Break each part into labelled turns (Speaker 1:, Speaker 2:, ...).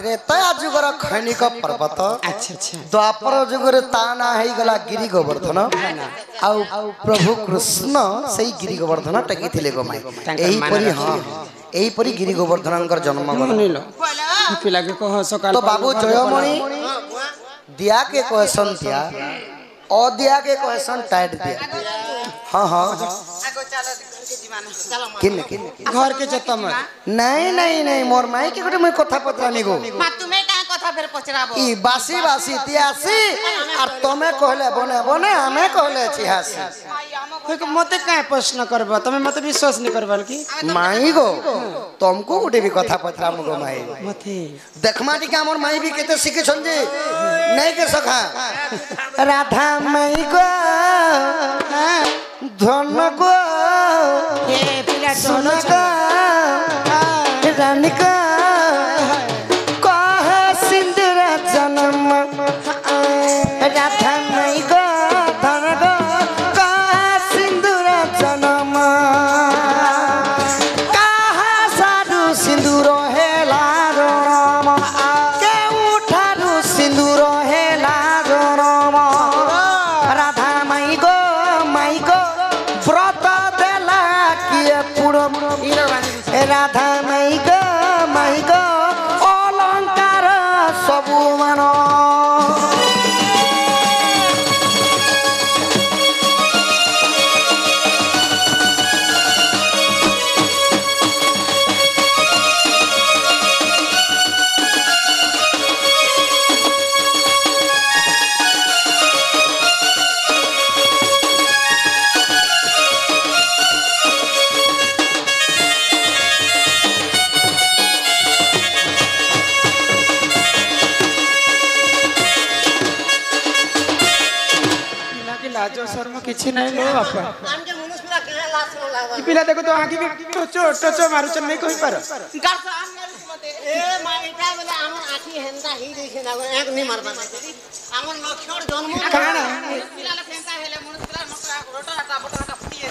Speaker 1: त्रेता जुगर खैनिक पर्वत
Speaker 2: अच्छा अच्छा
Speaker 1: द्वापर जुगर ता ना है गला गिरी गोवर्धन आउ प्रभु कृष्ण सही गिरी गोवर्धन टकी थिले गो माई एही परी हां एही परी गिरी गोवर्धनकर जन्म
Speaker 2: नीलो पिला के कह सकाल
Speaker 1: तो बाबू जयमणि दिया के कहसन दिया अदिया के कहसन टाइट दिया हां हां किन किन
Speaker 2: घर के जत्ता मत
Speaker 1: नहीं नहीं नहीं मोर माई के गोटे मैं कथा पत्रानी गो
Speaker 3: मा तुम्हें का कथा फेर पचराबो
Speaker 1: ई बासी बासी इतिहासी और तमे कहले बने बने हमें कहले इतिहासी
Speaker 2: मते का प्रश्न करबा तमे मते विश्वास नहीं करबाल की
Speaker 1: माई गो तुमको गोटे भी कथा पत्रा मगो माई
Speaker 2: मते
Speaker 1: देखमा टी हमर माई भी केते सिखे छन जे नहीं के सखा राधा माई गो धन गो
Speaker 2: ए पिला
Speaker 1: सुन गो रानी गो कह सिंदूर जन्म राधा माई गो धन गो कह सिंदूर जन्म कह साधु सिंदूर हेला रम के उठारू सिंदूर हेला रम राधा माई गो व्रत देला किए पुरो राधा माई गो अलंकार सबु मानो
Speaker 2: लाजो शर्म किछि नहीं लो बापा
Speaker 3: हम के मनुष्य पूरा के लाश न लागल
Speaker 2: पिला देखो तो आंखी के टोचो मारुचन नहीं कहि पारो
Speaker 3: गार से आम मारिस मते ए माइटा वाला हमर आखी हेंदा ही देखे ना एक नहीं मारबा हमर लक्षण जन्म
Speaker 2: काना
Speaker 3: पिला ला फेंता हेले मनुष्य पूरा नकरा रोटा आटा बटा फुटी है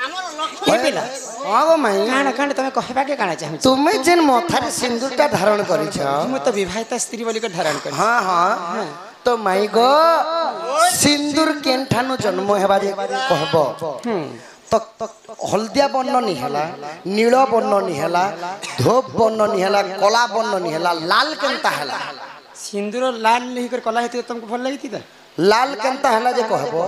Speaker 3: हमर लक्षण
Speaker 1: पिला हां गो माई
Speaker 2: काना काना तमे कहबा के काना चाहू
Speaker 1: तुमे जेन मथारे सिंदूरटा धारण करिछ
Speaker 2: हम तो विवाहिता स्त्री बोली के धारण कर
Speaker 1: हां हां तो माई गो सिंदूर केनठानु जन्म हेबा जे कहबो तो हल्दिया बन्न नि हैला नील बन्न नि हैला धोप बन्न नि हैला कला बन्न नि हैला लाल केनता हैला
Speaker 2: सिंदूर लाल नहीं कर कला हेते तुमको भल लागिति त
Speaker 1: लाल केनता हैला जे कहबो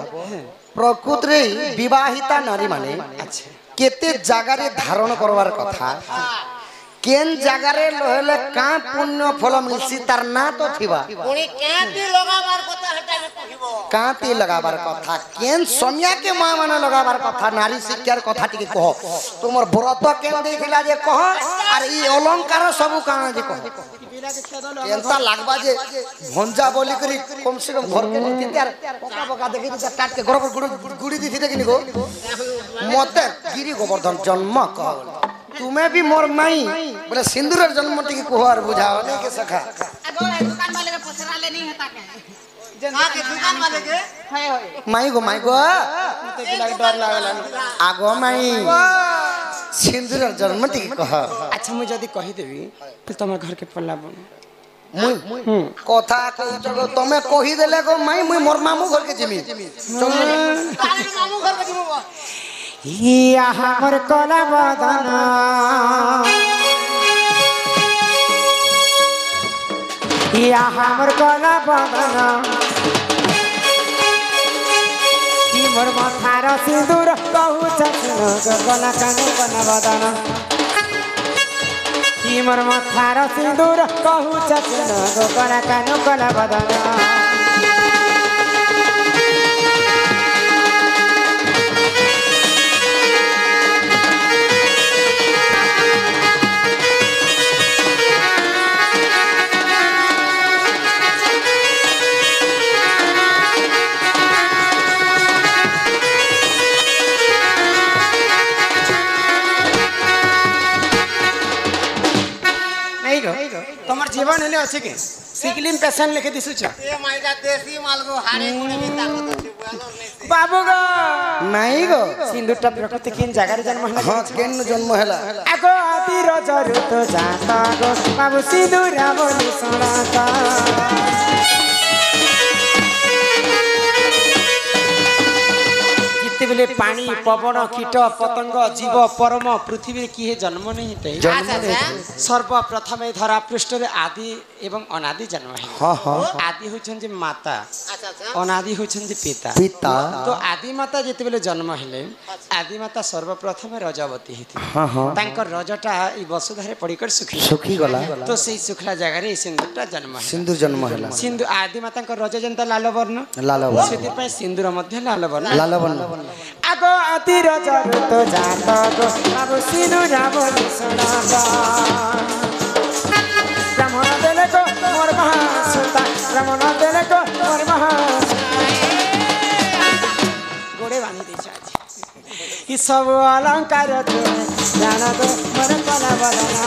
Speaker 1: प्रकृति विवाहिता नारी माने
Speaker 2: अच्छा
Speaker 1: केते जागारे धारण करवार कथा केन जागारे लोहेले का पुण्य फल मिलसी तार ना तो थिबा
Speaker 3: पुणी कांती लगाबार कथा हटा में कहिबो
Speaker 1: कांती लगाबार कथा केन सोनिया के मां माने लगाबार कथा नारी शिक्षार कथा टिके कह तुमर व्रत केन देखिला जे कह और ई अलंकार सब काना जे कह केनता लागबा जे भंजा बोली करी कम से कम घर के नीति त्यार पका पका देखि जे काट के घर पर गुड़ी दी थी देखि निको मते गिरी गोवर्धन जन्म कह तुम्हें भी मोर माई बोले सिंदूर जन्म टिके कोहर बुझाओ नहीं के सखा
Speaker 3: अगो दुकान वाले के पछरा ले नहीं हता के हां के दुकान वाले के है
Speaker 1: माई गो
Speaker 2: मते बिला डर लागला
Speaker 1: आगो माई सिंदूर जन्म टिके कह
Speaker 2: अच्छा मुझे जदी कहि देबी तो तमर घर के पल्ला बन
Speaker 1: मुई कथा कह तमे कहि देले गो माई मुई मोर मामू घर के जिमी
Speaker 3: तारे मामू घर के जिमो
Speaker 2: या हमर कला बदना या हमर कला बदना की मोर माथार सिंदूर कहू चचन कला कान कला बदना की मोर माथार सिंदूर कहू चचन कला कान कला बदना तमर जीवन हेले अछि के सिकलिम पेशेंट लेके दिसु छ
Speaker 3: ए माइटा देसी माल गो हारे कोने भी ताकत अछि
Speaker 2: बाबू गो
Speaker 1: नहीं गो
Speaker 2: सिंदूरटा प्रकृति किन जगह जन्म है
Speaker 1: हाँ केन जन्म हैला
Speaker 2: आगो आदि रजरु तो जाता गो बाबू सिंदूरा बोली सुनाता जितेबेले पानी पवन कीट पतंग जीव परम पृथ्वी किए जन्म नहीं थे सर्वप्रथम धरा पृष्ठ आदि एवं अनादि जन्म है
Speaker 1: हाँ हाँ
Speaker 2: आदि होछन जे माता अनादि होछन जे पिता
Speaker 1: पिता
Speaker 2: तो आदि माता जितेबेले जन्म हेले आदि माता सर्वप्रथम रजवती हेती
Speaker 1: हाँ हाँ
Speaker 2: तांकर रजटा ई वसुधारे पड़ीकर सुखी
Speaker 1: सुखी गला
Speaker 2: तो सेई सुखला जगह रे सिंदूरटा जन्म है
Speaker 1: सिंदूर जन्म हैला
Speaker 2: सिंदूर आदि माता रज जनता लाल वर्ण
Speaker 1: लाल
Speaker 2: सेति पय सिंदूर मध्य लाल वर्ण
Speaker 1: लाल वर्ण
Speaker 2: आगो आदि रजरु तो जाता गो बाबू सिंदूरा बोली सुनाता ब्राह्मण देले को मोर महासुता ब्राह्मण देले को मोर गोड़े बांधी दे आज ई सब अलंकार तो जान दो मोर कला बदना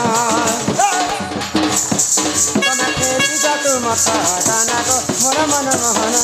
Speaker 2: तमे खेली जा तू मता दाना गो मोर मन मोहन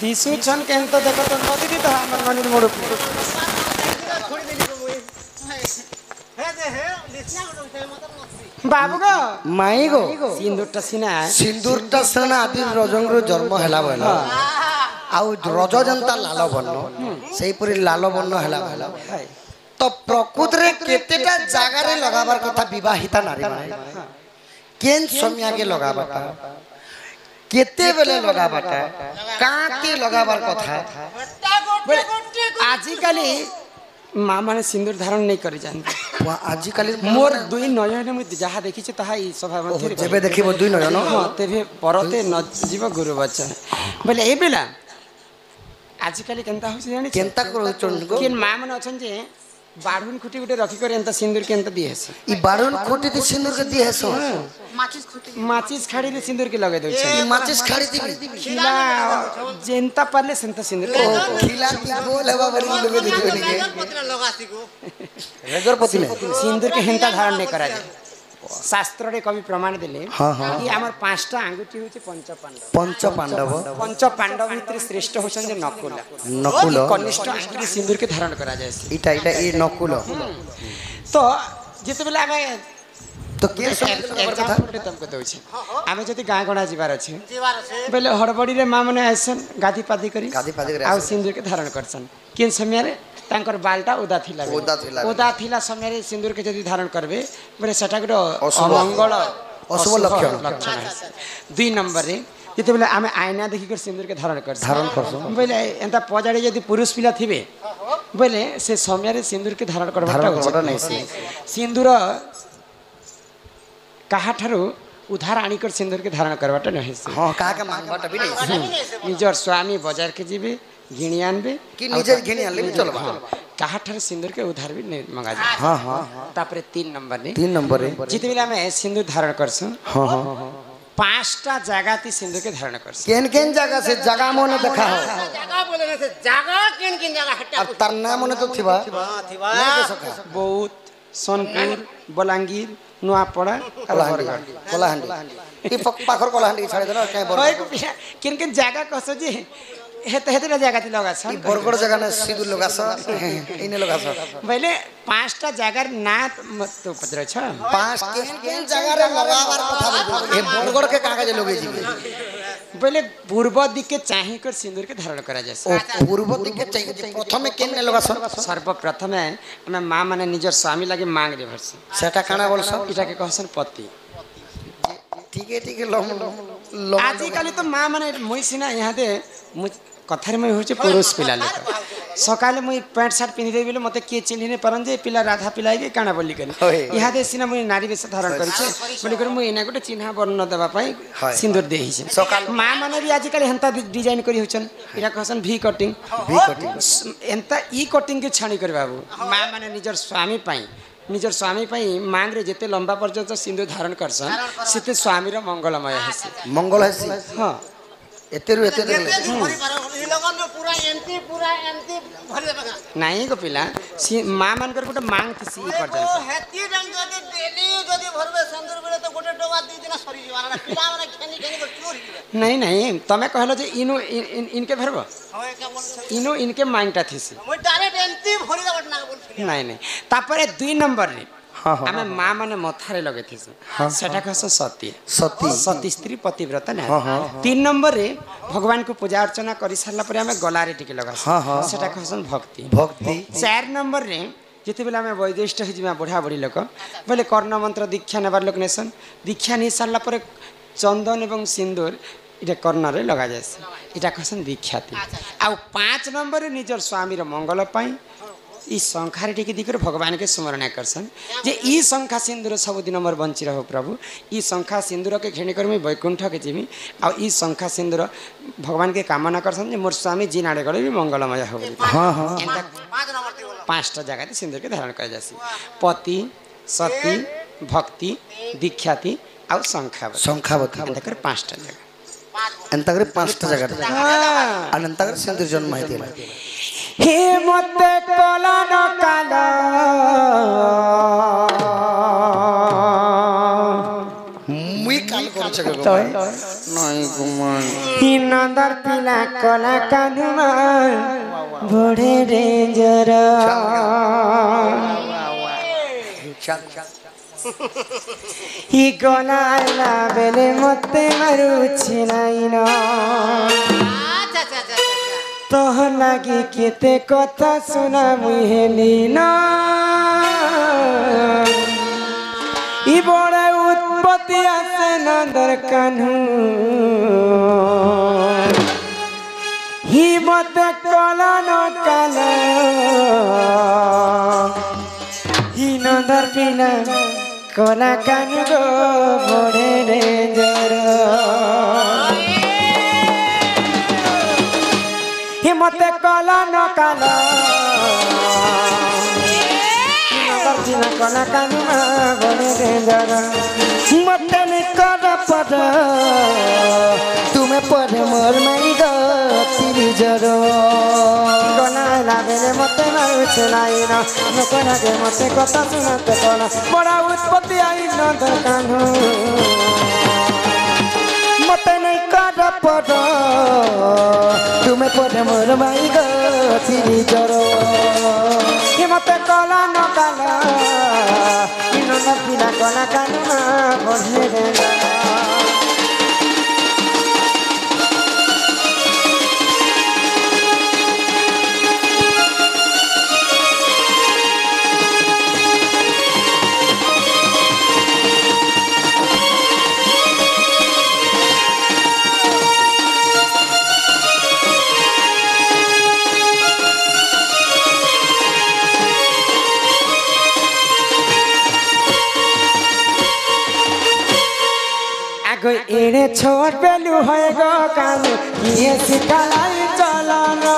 Speaker 2: दिसुछन केन तो देखो तो नदी की तो हमर मनिर मोड़ बाबू गो
Speaker 1: माई गो
Speaker 2: सिंदूरटा सिना
Speaker 1: सिंदूरटा सेना आदि रजंगर जन्म हैला बोला आउ रज जनता लाल वर्ण सेही परि लाल वर्ण हैला बोला तो प्रकृत रे केतेटा जागा रे लगाबार कथा विवाहिता नारी माने केन समया के लगाबाटा केते बेले लगाबाटा काते लगाबार कथा
Speaker 2: आजिकाली माँ माने सिंदूर धारण नहीं करी जानते
Speaker 1: आजिकाली
Speaker 2: मोर दुई नयन में जहाँ देखी तहा ई सभा मध्य
Speaker 1: जेबे देखिबो दुई नयन
Speaker 2: हाँ तेबे परते न जीव गुरु बचन बोले ए बेला आजिकाली केनता होछि जानि
Speaker 1: केनता करो चंद
Speaker 2: केन माँ माने अछन जे बाढ़ुन खुटी गुटे रखी कर एंता सिंदूर केनता दिए हसे
Speaker 1: ई बारुन खोटी ते सिंदूर के दिए सो
Speaker 2: माचिस खाड़ी रे सिंदूर के लगे दो
Speaker 1: ई माचिस खाड़ी दी
Speaker 2: खिला जेनता परले सेंता सिंदूर
Speaker 1: खिला की गोल हवा बरी लगे देखो नि रजरपति में
Speaker 2: सिंदूर के हेंता धारण नहीं करा जाए शास्त्र रे कवि प्रमाण देले
Speaker 1: हाँ हाँ
Speaker 2: कि हमर पांचटा आंगुठी होचे पंच पांडव भितर श्रेष्ठ होछन जे नकुल कनिष्ठ आंगुठी सिंदूर के धारण करा जाए
Speaker 1: इटा इटा ए नकुल
Speaker 2: तो जेते बेला हमें
Speaker 1: तो के
Speaker 2: एग्जांपल तुमको दउ छै हमें जति गाय गणा जीवार अछि बेले हड़बड़ी रे मां मने आइसन गादी पादी करी आ सिंदूर के धारण करसन किन समय रे तांकर बालटा ओदा थिला समय रे सिंदूर के जति धारण करबे बरे सटा गुडो अमंगल
Speaker 1: अशुभ लक्षण
Speaker 2: दुई नंबर रे जते बेले हमें आईना देखि कर सिंदूर के धारण करसो बेले एंता पजाड़ी जति पुरुष पिला थिबे बेले से समय रे सिंदूर के धारण करबाटा नै सिंदूर काहा ठारू उधार आनिकर सिंदूर के धारण करबाटा नै
Speaker 1: हां काहा के मांगबाटा भी नै
Speaker 2: निजर स्वामी बाजार के जीवे घिणी आनबे
Speaker 1: कि निजे घिणी आनले भी चलबा
Speaker 2: काहा ठारू सिंदूर के उधार भी नै मंगा जा
Speaker 1: हां हां
Speaker 2: तापरे 3 नंबर रे जिते बेला में सिंदूर धारण करसु
Speaker 1: हां हां
Speaker 2: पांचटा जगह ती सिंदूर के धारण करसु
Speaker 1: केन जगह से जगह मोने देखा हो
Speaker 3: जगह बोले ना से जगह किन जगह हटा
Speaker 1: अब तरना मोने तो थिबा नहीं दे सका
Speaker 2: बहुत सोनपुर बलांगीर नुआपड़ा
Speaker 1: कलाहांडी ई पाखर कलाहांडी छाड़े देना काय बर
Speaker 2: होय किन जगह कसो जी हेते ना जगह ती लगा छ
Speaker 1: ई बरगड़ जगह ने सिंदूर लगा छ इने लगा छ
Speaker 2: पहले पांचटा जगह ना मत तो पत्र छ
Speaker 1: पांच केन जगह रे लगावार कथा ए बरगड़ के कागज लोगे जी
Speaker 2: पहले पूर्व दिक के चाहि कर सिंदूर के धारण करा जाय
Speaker 1: ओ पूर्व दिक के चाहिए प्रथमे केन ने लगा छ
Speaker 2: सर्वप्रथम हमें मां माने निजर स्वामी लागे मांग दे भरसी
Speaker 1: सेटा काना बोलस
Speaker 2: इटा के कहसन पति
Speaker 1: ଟିକେ ଲମ
Speaker 2: ଆଜିକାଲି ତ ମା ମାନେ ମୁଇଁ ସିନା ଇହାଦେ କଥାରେ ମୁଇଁ ହଉଛି ପୁରୁଷ ପିଲା ଲୋକ ସକାଳେ ମୁଇଁ ପ୍ୟାଣ୍ଟ ସାର୍ଟ ପିନ୍ଧିଦେବି ବୋଲି ମତେ କିଏ ଚିହ୍ନି ନାଇଁ ପାରନ୍ତି ଏ ପିଲା ରାଧା ପିଲା କି କାଣା ବୋଲି କରି ଇହାଦେ ସିନା ମୁଇଁ ନାରୀ ବେଶ ଧାରଣ କରିଛେ ବୋଲି କରି ମୁଇଁ ଏନା ଗୋଟେ ଚିହ୍ନା ବର୍ଣ୍ଣ ଦେବା ପାଇଁ ସିନ୍ଦୁର ଦେଇଛି ମା ମାନେ ବି ଆଜିକାଲି ହେନ୍ତା ଡିଜାଇନ କରି ହଉଛନ୍ ଏଟା कहसन ଭି କଟିଂ ଏନ୍ତା ଇ କଟିଂ के ଛାଣି କରି ବାବୁ ମା ମାନେ ନିଜର ସ୍ୱାମୀ ପାଇଁ ନିଜର ସ୍ୱାମୀ ପାଇଁ ମାଙ୍ଗରେ ଯେତେ ଲମ୍ବା ପର୍ଯ୍ୟନ୍ତ ସିନ୍ଦୁର ଧାରଣ କରସନ୍ ସେତେ ସ୍ୱାମୀର ମଙ୍ଗଳମୟ ହେସି
Speaker 1: ମଙ୍ଗଳ ହେସି
Speaker 2: ହଁ
Speaker 1: ଏତେରୁ ଏତେ
Speaker 2: ନାଇଁ ଗୋ ପିଲା ମା ମାନଙ୍କର ଗୋଟେ ମାଙ୍ଗ ଥିସି ନାଇଁ ନାଇଁ ତମେ କହିଲ ଯେ ଇନୁ ଇନକେ ଭରବ ଇନୁ ଇନକେ ମାଙ୍ଗଟା ଥିସି ନାଇଁ ନାଇଁ ତାପରେ 2 नंबर रे ଆମେ ମା ମାନେ ମଥାରେ ଲଗେଇଥିସୁ ସେଟା कहस ସତୀ ସତୀ ସତୀ ସ୍ତ୍ରୀ ପତିव्रता ନା 3 नंबर रे भगवान को पूजा अर्चना करि सारला परे हमें गलारे टिके लगास सेटा कहसन भक्ति भक्ति 4 नंबर रे जेते बेला हमें वैदिष्ट हि जिमा बढ़ा बढ़ी लोक बोले कर्ण मंत्र दीक्षा नेबार लोक नेसन दीक्षा नि सारला परे चंदन एवं सिंदूर इटा कर्ण रे लगा जायसे इटा कहसन दीक्षाती आ 5 नंबर रे निजर स्वामी रो मंगल पाई ई शंखारे टिके दिकर भगवान के स्मरण करसन जे ई शंखा सिंदूर सब दिन मोर बंची रहो प्रभु ई शंखा सिंदूर के घेणी कर मैं वैकुंठ के जीवी आ ई शंखा सिंदूर भगवान के कामना करसन जे मोर स्वामी जी नाड़े गले भी मंगलमय हो हां हां 5टा जगह सिंदूर के धारण कर जासी पति सती भक्ति दीक्षाती आ शंखावती अंतकर 5टा जगह
Speaker 1: अंतकर 5टा जगह अनंतकर सिंदूर जन्म माहिती
Speaker 2: हे मते कला न काला
Speaker 1: मुई काल कर छके गो नहीं गुमान
Speaker 2: ही नंदर पिला कला कानुमा बड़े डेंजर ही गला ला बेले मते मारू छिनाइना तोह लागी केते कथा सुना मुहेली ना ई बड़ा उत्पत्ति आसे नंदर कान्हू ही मते कला न काला ही नंदर पिला कला कान्हू गो बड़े डेंजर मते कला न काला नंदर कला कानू बड़े डेंजर मते ने कर पद
Speaker 1: तुम्हें पर मोर मई गो तिरी जरो
Speaker 2: कला लागे मते मारू चलाई ना नकोना के मते कथा सुनते कला बड़ा उत्पत्ति आई नंदर कानू
Speaker 1: मते नहीं कर पद तुम्हें पर मोर मई गो तिरी जरो
Speaker 2: मते कला न काला नंदर पिला कला कानू बड़े डेंजर एड़े छोट बेलू है गो कानू ये सिखालाई चलाना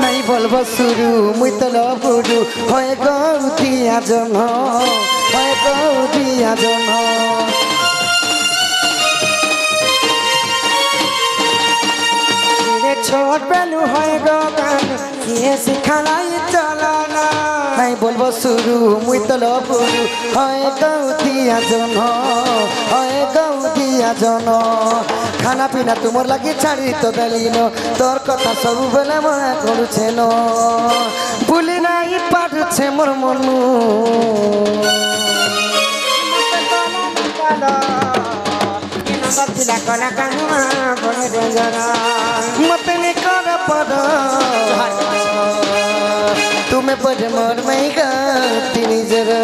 Speaker 1: नहीं बोलबो शुरू मुई तो लबुडू होय गो दिया जन होय गो दिया जन
Speaker 2: एड़े छोट बेलू है गो कानू ये सिखालाई चलाना
Speaker 1: नहीं बोलबो शुरू मुई तो लबुडू होय गो दिया जन होय गो दिया जन खाना पीना तुमर लगी छाड़ी तो देलिनो तोर कथा सब बेले मना करूछे नो भूली नहीं पारुछे मोर मनु
Speaker 2: पिला कला कानू बड़े डेंजर
Speaker 1: मते ने कर पद तुम्हें पर मोर मई गो तिरी जरो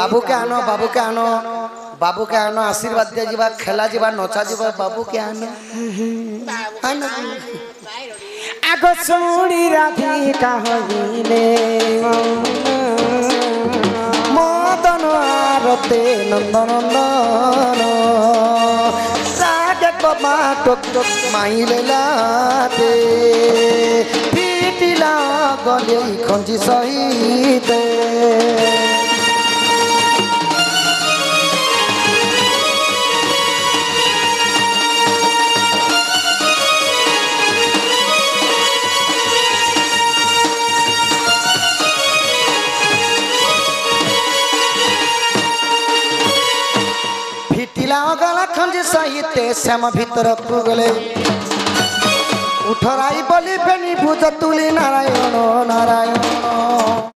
Speaker 1: बाबू के आनो बाबू के आनो आशीर्वाद दिया जीवा खेला जीवा नचा जीवा बाबू के आनो आनो
Speaker 2: आगो सुनी राधिका होइले
Speaker 1: मदन आरते नंदनंदन रागे कमा टक टक माइले लाते पिटिला गले खंजी सहिते गला खंज सहिते श्याम भीतर गले उठराई बलि बेनी भूत तुली नारायण नारायण।